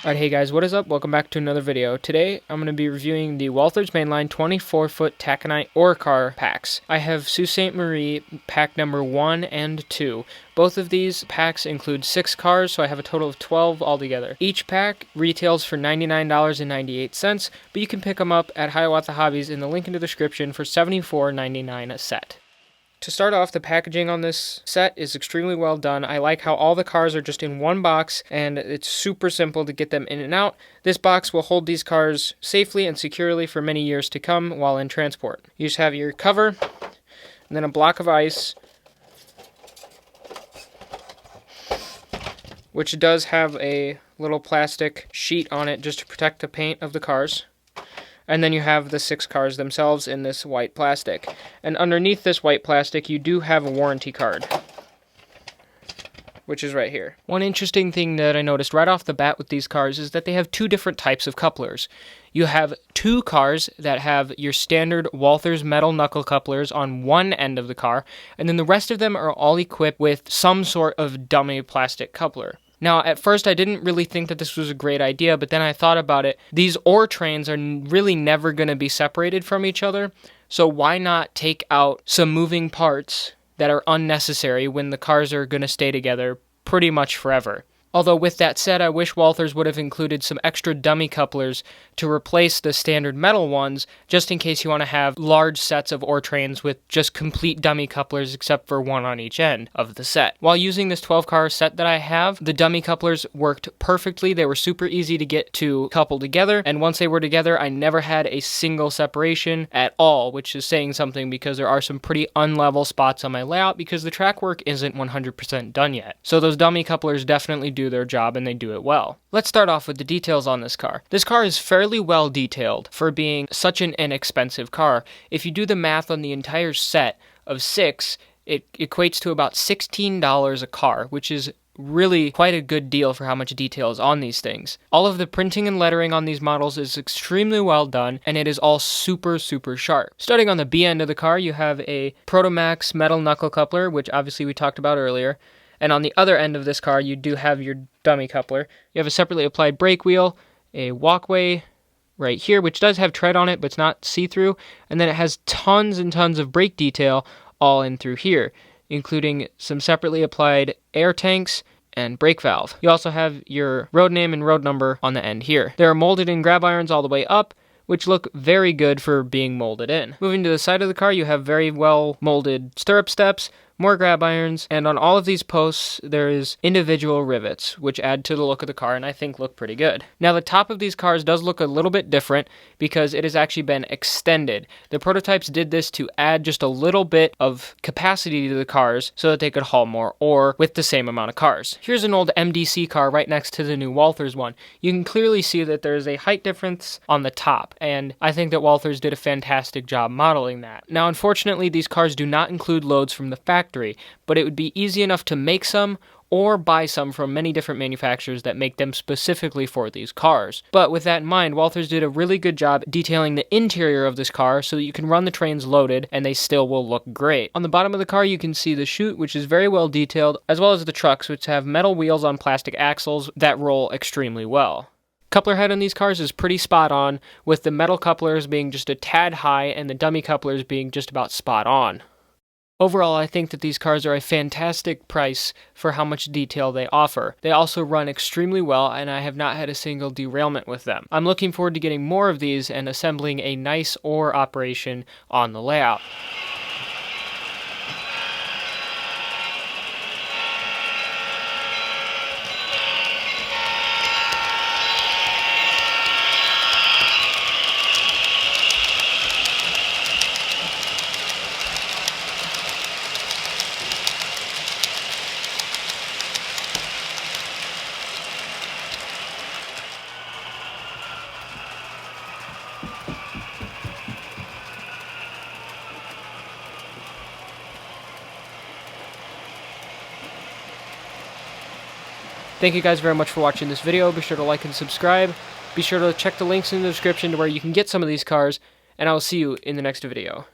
Alright, hey guys, what is up? Welcome back to another video. Today, I'm going to be reviewing the Walthers Mainline 24-foot Taconite ore car packs. I have Sault Ste. Marie pack number 1 and 2. Both of these packs include 6 cars, so I have a total of 12 altogether. Each pack retails for $99.98, but you can pick them up at Hiawatha Hobbies in the link in the description for $74.99 a set. To start off, the packaging on this set is extremely well done. I like how all the cars are just in one box, and it's super simple to get them in and out. This box will hold these cars safely and securely for many years to come while in transport. You just have your cover, and then a block of ice, which does have a little plastic sheet on it just to protect the paint of the cars. And then you have the 6 cars themselves in this white plastic. And underneath this white plastic, you do have a warranty card, which is right here. One interesting thing that I noticed right off the bat with these cars is that they have 2 different types of couplers. You have 2 cars that have your standard Walthers metal knuckle couplers on one end of the car, and then the rest of them are all equipped with some sort of dummy plastic coupler. Now, at first, I didn't really think that this was a great idea, but then I thought about it. These ore trains are really never going to be separated from each other, so why not take out some moving parts that are unnecessary when the cars are going to stay together pretty much forever? Although, with that said, I wish Walthers would have included some extra dummy couplers to replace the standard metal ones, just in case you want to have large sets of ore trains with just complete dummy couplers except for one on each end of the set. While using this 12-car set that I have, the dummy couplers worked perfectly. They were super easy to get to couple together, and once they were together, I never had a single separation at all, which is saying something because there are some pretty unlevel spots on my layout because the track work isn't 100% done yet. So those dummy couplers definitely do their job, and they do it well. Let's start off with the details on this car. This car is fairly well detailed for being such an inexpensive car. If you do the math on the entire set of 6, it equates to about $16 a car, which is really quite a good deal for how much detail is on these things. All of the printing and lettering on these models is extremely well done, and it is all super sharp. Starting on the B end of the car, you have a Protomax metal knuckle coupler, which obviously we talked about earlier. And on the other end of this car, you do have your dummy coupler. You have a separately applied brake wheel, a walkway right here, which does have tread on it, but it's not see-through. And then it has tons and tons of brake detail all in through here, including some separately applied air tanks and brake valve. You also have your road name and road number on the end here. There are molded in grab irons all the way up, which look very good for being molded in. Moving to the side of the car, you have very well molded stirrup steps, more grab irons, and on all of these posts, there is individual rivets, which add to the look of the car and I think look pretty good. Now, the top of these cars does look a little bit different because it has actually been extended. The prototypes did this to add just a little bit of capacity to the cars so that they could haul more ore with the same amount of cars. Here's an old MDC car right next to the new Walthers one. You can clearly see that there is a height difference on the top, and I think that Walthers did a fantastic job modeling that. Now, unfortunately, these cars do not include loads from the factory, but it would be easy enough to make some or buy some from many different manufacturers that make them specifically for these cars. But with that in mind, Walthers did a really good job detailing the interior of this car so that you can run the trains loaded and they still will look great. On the bottom of the car, you can see the chute, which is very well detailed, as well as the trucks, which have metal wheels on plastic axles that roll extremely well. Coupler head on these cars is pretty spot on, with the metal couplers being just a tad high and the dummy couplers being just about spot on. Overall, I think that these cars are a fantastic price for how much detail they offer. They also run extremely well, and I have not had a single derailment with them. I'm looking forward to getting more of these and assembling a nice ore operation on the layout. Thank you guys very much for watching this video. Be sure to like and subscribe. Be sure to check the links in the description to where you can get some of these cars, and I will see you in the next video.